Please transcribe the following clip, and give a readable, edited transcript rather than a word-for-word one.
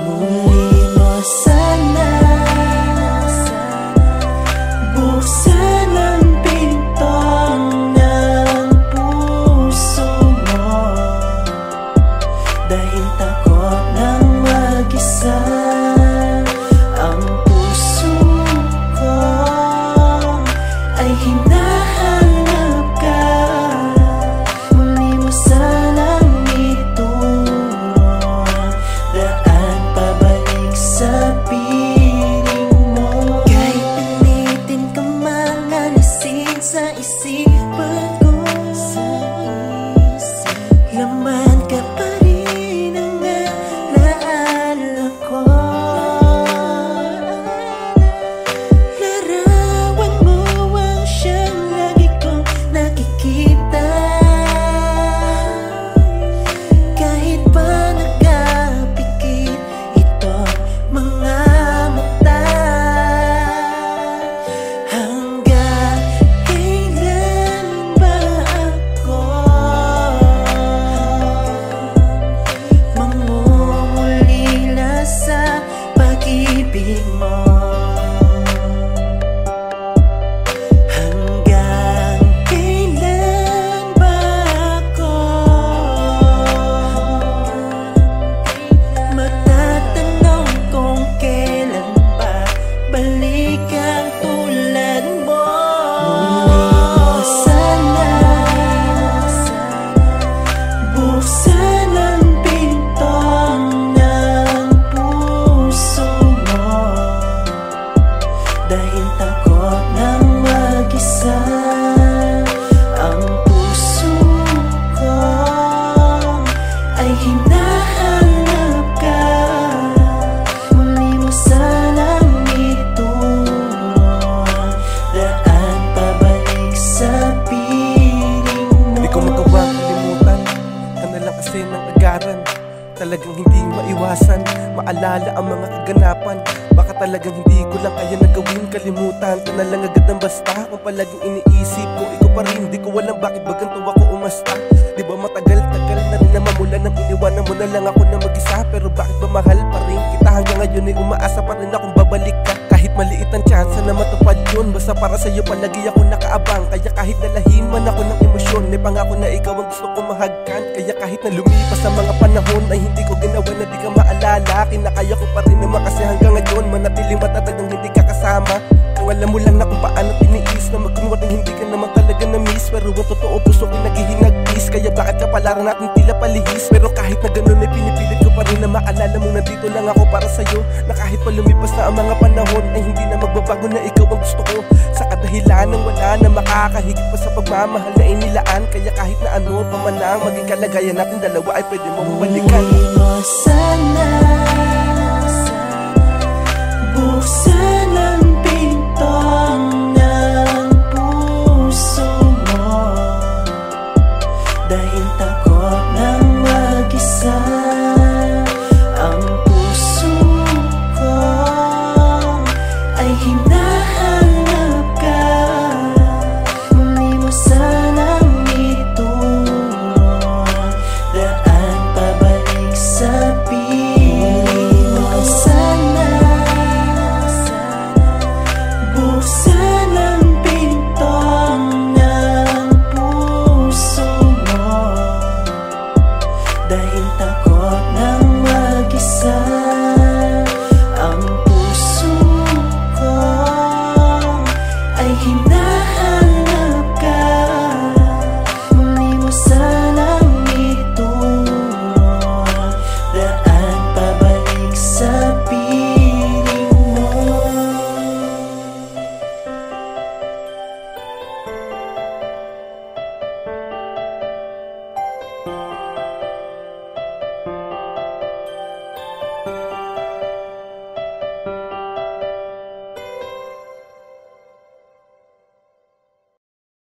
Muli mo sana buksan ang pinto ng puso mo, dahil takot ng mag-isa ang puso ko ay hinahanap ka. Muli mo sanang ituro daan pabalik sa piling mo. Kahit pilitin ka mang alisin sa isipan ko, laman ka pa rin ang alaala ko. Larawan mo ang siyang lagi kong nakikita, kahit pa nagkapikit ito mga mata. Hanggang kailan ba ako mangungulila sa pag-ibig mo? Hanggang kailan ba ako magtatanong kung kailan ba balik ang tulad mo? Muli mo sana buksan ang pinto ng puso mo, dahil takot ng mag-isa ang puso ko ay hinahanap ka. Muli mo sanang ituro daan pabalik sa piling mo. Di ko magawang kalimutan ka na lang kasi ng agaran. Talagang hindi maiwasan maalala ang mga kaganapan. Baka talagang hindi ko lang kaya nagawin kalimutan ka na lang agad ng basta. Kung palaging iniisip ko, ikaw pa rin. Di ko alam bakit ba ganito ako umasta. Di ba matagal-tagal na rin naman mula nang iniwanan mo na lang ako na mag-isa. Pero bakit ba mahal pa rin kita hanggang ngayon ay umaasa pa rin akong babalik ka. Kahit maliit ang tsansa na matupad yun, basta para sa'yo palagi ako nakaabang. Kaya kahit nalahin man ako ng emosyon, may pangako na ikaw ang gusto kong mahagkan. Kaya kahit na lumipas ang mga panahon ay hindi ko ginawa na di ka maalala, kinakaya ko pa rin naman kasi hanggang ngayon manatiling matatag nang hindi ka kasama. Kung alam mo lang na kung paano tiniis na magkunwaring hindi ka naman talaga na-miss, pero ang totoo puso ko'y naghihinagpis. Kaya bakit kapalaran natin tila palihis? Pero kahit na ganun ay pinipilit ko pa rin na maalala mo nandito lang ako para sa'yo. Na kahit pa lumipas na ang mga panahon ay hindi na magbabago na ikaw ang gusto ko. Sa kadahilan ng wala na makakahigit pa sa pagmamahal na inilaan. Kaya kahit na ano pa man ang maging kalagayan natin dalawa ay pwede mo balikan. Muli mo sana buksan ang pinto ng puso mo, dahil takot ng mag-isa ang puso ko ay hinahanap ka. Muli mo sanang ituro daan pabalik sa piling mo. Sana buksan ang pinto ng puso mo, dahil takot